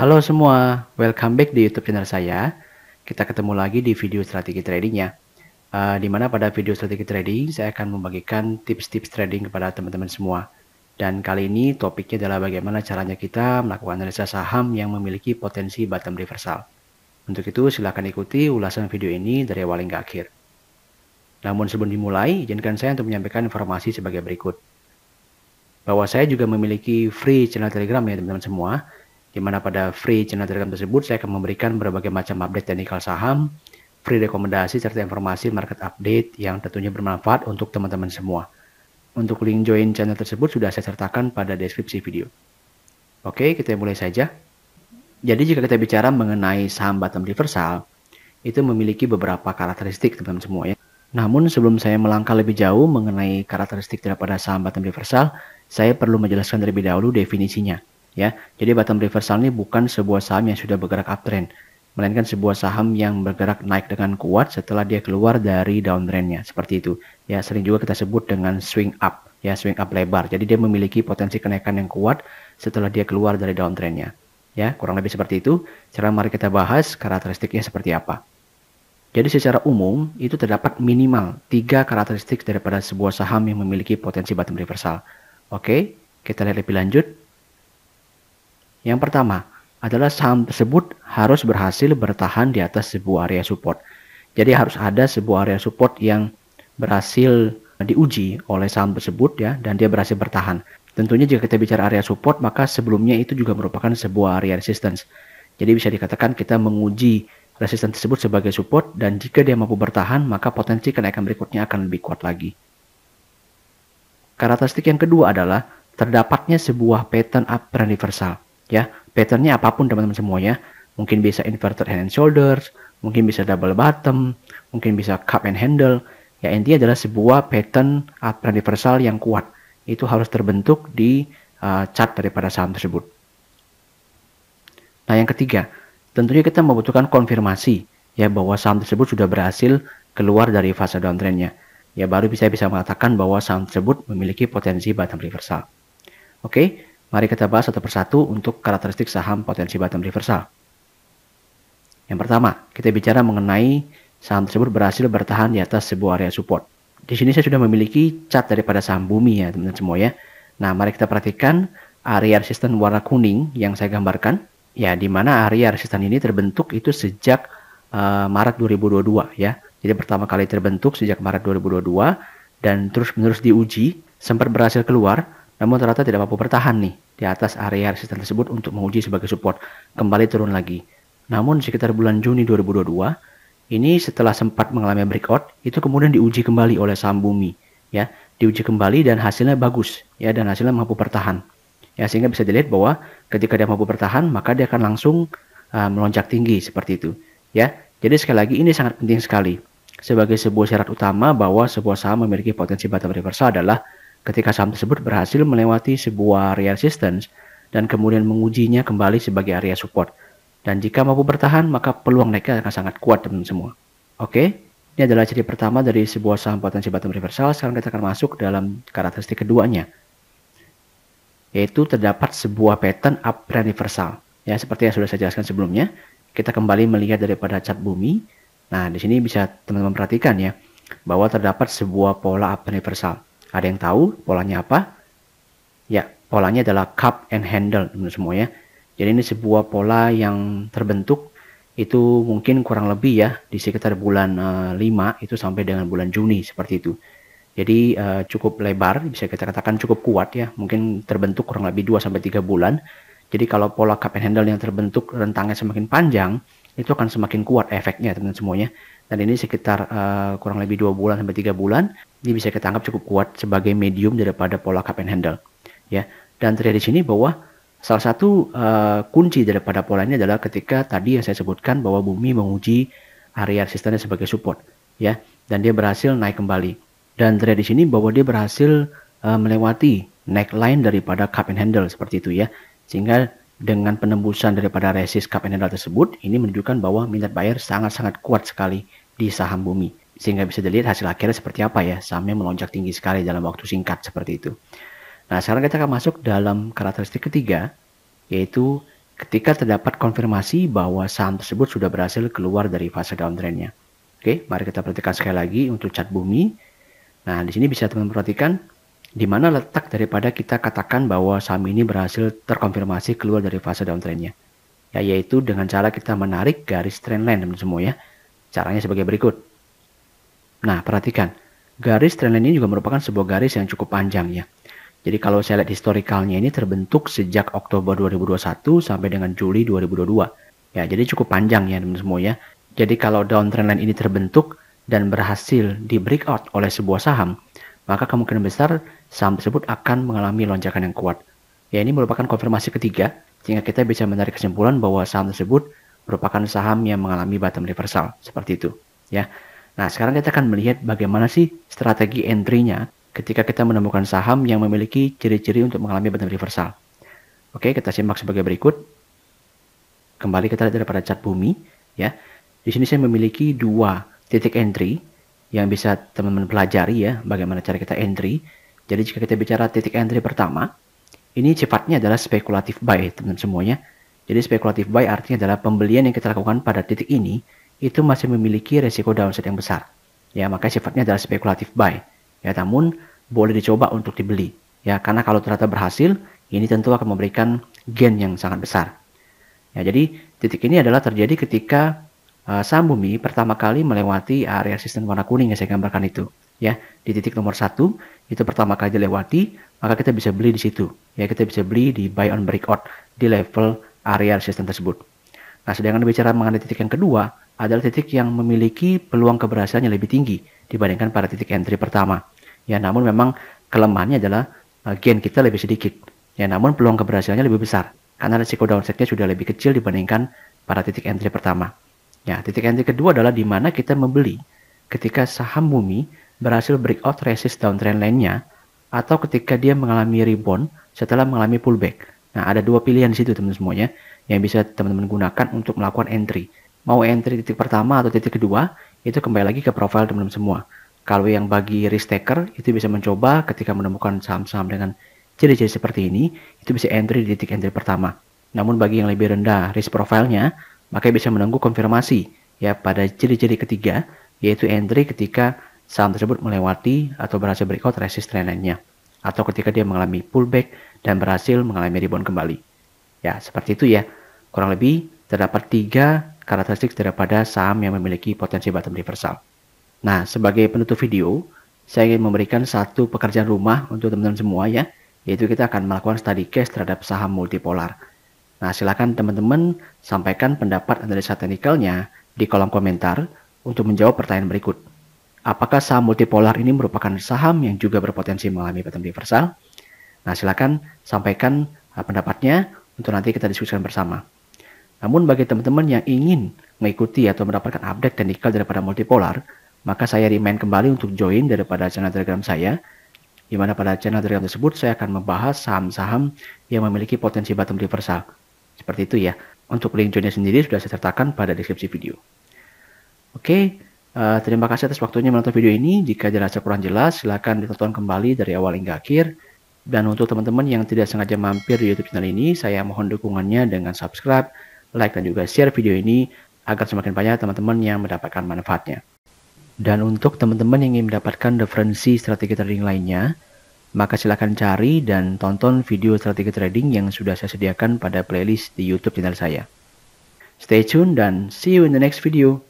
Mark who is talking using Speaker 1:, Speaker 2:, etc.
Speaker 1: Halo semua, welcome back di YouTube channel saya. Kita ketemu lagi di video strategi tradingnya. Di mana pada video strategi trading saya akan membagikan tips-tips trading kepada teman-teman semua. Dan kali ini topiknya adalah bagaimana caranya kita melakukan analisa saham yang memiliki potensi bottom reversal. Untuk itu silakan ikuti ulasan video ini dari awal hingga akhir. Namun sebelum dimulai, izinkan saya untuk menyampaikan informasi sebagai berikut. Bahwa saya juga memiliki free channel Telegram ya teman-teman semua, di mana pada free channel Telegram tersebut saya akan memberikan berbagai macam update teknikal saham, free rekomendasi serta informasi market update yang tentunya bermanfaat untuk teman-teman semua. Untuk link join channel tersebut sudah saya sertakan pada deskripsi video. Oke, kita mulai saja. Jadi jika kita bicara mengenai saham bottom reversal, itu memiliki beberapa karakteristik teman-teman semua ya. Namun sebelum saya melangkah lebih jauh mengenai karakteristik daripada saham bottom reversal, saya perlu menjelaskan terlebih dahulu definisinya. Ya, jadi bottom reversal ini bukan sebuah saham yang sudah bergerak uptrend, melainkan sebuah saham yang bergerak naik dengan kuat setelah dia keluar dari downtrendnya, seperti itu. Ya, sering juga kita sebut dengan swing up, ya swing up lebar. Jadi dia memiliki potensi kenaikan yang kuat setelah dia keluar dari downtrendnya. Ya, kurang lebih seperti itu. Sekarang mari kita bahas karakteristiknya seperti apa. Jadi secara umum itu terdapat minimal 3 karakteristik daripada sebuah saham yang memiliki potensi bottom reversal. Oke, kita lihat lebih lanjut. Yang pertama adalah saham tersebut harus berhasil bertahan di atas sebuah area support. Jadi harus ada sebuah area support yang berhasil diuji oleh saham tersebut ya, dan dia berhasil bertahan. Tentunya jika kita bicara area support, maka sebelumnya itu juga merupakan sebuah area resistance. Jadi bisa dikatakan kita menguji resistance tersebut sebagai support, dan jika dia mampu bertahan, maka potensi kenaikan berikutnya akan lebih kuat lagi. Karakteristik yang kedua adalah terdapatnya sebuah pattern uptrend reversal. Ya, patternnya apapun teman-teman semuanya. Mungkin bisa inverted head and shoulders, mungkin bisa double bottom, mungkin bisa cup and handle. Ya, intinya adalah sebuah pattern uptrend reversal yang kuat. Itu harus terbentuk di chart daripada saham tersebut. Nah, yang ketiga, tentunya kita membutuhkan konfirmasi ya bahwa saham tersebut sudah berhasil keluar dari fase downtrendnya. Ya, baru bisa mengatakan bahwa saham tersebut memiliki potensi bottom reversal. Oke, mari kita bahas satu persatu untuk karakteristik saham potensi bottom reversal. Yang pertama, kita bicara mengenai saham tersebut berhasil bertahan di atas sebuah area support. Di sini saya sudah memiliki chart daripada saham Bumi ya teman-teman semua ya. Nah, mari kita perhatikan area resistance warna kuning yang saya gambarkan. Ya, di mana area resistance ini terbentuk itu sejak Maret 2022 ya. Jadi pertama kali terbentuk sejak Maret 2022 dan terus-menerus diuji, sempat berhasil keluar, namun ternyata tidak mampu bertahan nih di atas area resistance tersebut untuk menguji sebagai support, kembali turun lagi. Namun sekitar bulan Juni 2022, ini setelah sempat mengalami breakout, itu kemudian diuji kembali oleh saham Bumi, ya, diuji kembali dan hasilnya bagus, ya, dan hasilnya mampu bertahan. Ya, sehingga bisa dilihat bahwa ketika dia mampu bertahan, maka dia akan langsung melonjak tinggi seperti itu, ya. Jadi sekali lagi ini sangat penting sekali. Sebagai sebuah syarat utama bahwa sebuah saham memiliki potensi bottom reversal adalah ketika saham tersebut berhasil melewati sebuah area resistance dan kemudian mengujinya kembali sebagai area support. Dan jika mampu bertahan, maka peluang naiknya akan sangat kuat teman-teman semua. Oke, ini adalah ciri pertama dari sebuah saham potensi bottom reversal. Sekarang kita akan masuk dalam karakteristik keduanya, yaitu terdapat sebuah pattern uptrend reversal. Ya, seperti yang sudah saya jelaskan sebelumnya, kita kembali melihat daripada chart Bumi. Nah, di sini bisa teman-teman perhatikan ya, bahwa terdapat sebuah pola uptrend reversal. Ada yang tahu polanya apa? Ya, polanya adalah cup and handle teman-teman semua ya. Jadi ini sebuah pola yang terbentuk itu mungkin kurang lebih ya di sekitar bulan 5 itu sampai dengan bulan Juni seperti itu. Jadi cukup lebar, bisa kita katakan cukup kuat ya, mungkin terbentuk kurang lebih 2-3 bulan. Jadi kalau pola cup and handle yang terbentuk rentangnya semakin panjang, itu akan semakin kuat efeknya teman-teman semuanya. Dan ini sekitar kurang lebih 2-3 bulan, ini bisa kita anggap cukup kuat sebagai medium daripada pola cup and handle. Ya, dan terlihat di sini bahwa salah satu kunci daripada pola ini adalah ketika tadi yang saya sebutkan bahwa Bumi menguji area resistance sebagai support, ya, dan dia berhasil naik kembali. Dan terlihat di sini bahwa dia berhasil melewati neckline daripada cup and handle seperti itu ya, sehingga dengan penembusan daripada resist cup and handle tersebut, ini menunjukkan bahwa minat buyer sangat-sangat kuat sekali di saham Bumi. Sehingga bisa dilihat hasil akhirnya seperti apa ya, sahamnya melonjak tinggi sekali dalam waktu singkat seperti itu. Nah, sekarang kita akan masuk dalam karakteristik ketiga, yaitu ketika terdapat konfirmasi bahwa saham tersebut sudah berhasil keluar dari fase downtrendnya. Oke, mari kita perhatikan sekali lagi untuk chart bumi. Nah, di sini bisa teman-teman perhatikan di mana letak daripada kita katakan bahwa saham ini berhasil terkonfirmasi keluar dari fase downtrendnya. Ya, yaitu dengan cara kita menarik garis trendline teman-teman semua ya. Caranya sebagai berikut. Nah, perhatikan. Garis trendline ini juga merupakan sebuah garis yang cukup panjang ya. Jadi kalau saya lihat historikalnya ini terbentuk sejak Oktober 2021 sampai dengan Juli 2022. Ya, jadi cukup panjang ya teman-teman semua ya. Jadi kalau downtrend line ini terbentuk dan berhasil di breakout oleh sebuah saham, maka kemungkinan besar saham tersebut akan mengalami lonjakan yang kuat. Ya, ini merupakan konfirmasi ketiga, sehingga kita bisa menarik kesimpulan bahwa saham tersebut merupakan saham yang mengalami bottom reversal, seperti itu. Ya. Nah, sekarang kita akan melihat bagaimana sih strategi entry-nya ketika kita menemukan saham yang memiliki ciri-ciri untuk mengalami bottom reversal. Oke, kita simak sebagai berikut. Kembali kita lihat daripada chart bumi, ya. Di sini saya memiliki dua titik entry yang bisa teman-teman pelajari ya, bagaimana cara kita entry. Jadi jika kita bicara titik entry pertama, ini sifatnya adalah spekulatif buy, teman-teman semuanya. Jadi spekulatif buy artinya adalah pembelian yang kita lakukan pada titik ini itu masih memiliki resiko downside yang besar. Ya, makanya sifatnya adalah spekulatif buy. Ya, namun boleh dicoba untuk dibeli. Ya, karena kalau ternyata berhasil, ini tentu akan memberikan gain yang sangat besar. Ya, jadi titik ini adalah terjadi ketika saham bumi pertama kali melewati area resisten warna kuning yang saya gambarkan itu. Ya, di titik nomor 1 itu pertama kali dilewati, maka kita bisa beli di situ. Ya, kita bisa beli di buy on breakout di level area resisten tersebut. Nah, sedangkan bicara mengenai titik yang kedua adalah titik yang memiliki peluang keberhasilan yang lebih tinggi dibandingkan pada titik entry pertama. Ya, namun memang kelemahannya adalah gain kita lebih sedikit. Ya, namun peluang keberhasilannya lebih besar karena risiko downside-nya sudah lebih kecil dibandingkan pada titik entry pertama. Ya, titik entry kedua adalah di mana kita membeli ketika saham bumi berhasil breakout resist downtrend line-nya atau ketika dia mengalami rebound setelah mengalami pullback. Nah, ada dua pilihan di situ teman-teman semuanya yang bisa teman-teman gunakan untuk melakukan entry. Mau entry titik pertama atau titik kedua, itu kembali lagi ke profil teman-teman semua. Kalau yang bagi risk taker, itu bisa mencoba ketika menemukan saham-saham dengan ciri-ciri seperti ini, itu bisa entry di titik entry pertama. Namun bagi yang lebih rendah risk profilnya, maka bisa menunggu konfirmasi ya pada ciri-ciri ketiga, yaitu entry ketika saham tersebut melewati atau berhasil breakout resist trend line-nya, atau ketika dia mengalami pullback dan berhasil mengalami rebound kembali. Ya, seperti itu ya. Kurang lebih terdapat 3 karakteristik daripada saham yang memiliki potensi bottom reversal. Nah, sebagai penutup video, saya ingin memberikan satu pekerjaan rumah untuk teman-teman semua ya, yaitu kita akan melakukan study case terhadap saham multipolar. Nah, silakan teman-teman sampaikan pendapat analisa teknikalnya di kolom komentar untuk menjawab pertanyaan berikut. Apakah saham multipolar ini merupakan saham yang juga berpotensi mengalami bottom reversal? Nah, silakan sampaikan pendapatnya untuk nanti kita diskusikan bersama. Namun bagi teman-teman yang ingin mengikuti atau mendapatkan update teknikal daripada multipolar, maka saya remind kembali untuk join daripada channel Telegram saya, di mana pada channel Telegram tersebut saya akan membahas saham-saham yang memiliki potensi bottom reversal. Seperti itu ya. Untuk link joinnya sendiri sudah saya sertakan pada deskripsi video. Oke, terima kasih atas waktunya menonton video ini. Jika dirasa kurang jelas, silakan ditonton kembali dari awal hingga akhir. Dan untuk teman-teman yang tidak sengaja mampir di YouTube channel ini, saya mohon dukungannya dengan subscribe, like, dan juga share video ini agar semakin banyak teman-teman yang mendapatkan manfaatnya. Dan untuk teman-teman yang ingin mendapatkan referensi strategi trading lainnya, maka silakan cari dan tonton video strategi trading yang sudah saya sediakan pada playlist di YouTube channel saya. Stay tune dan see you in the next video.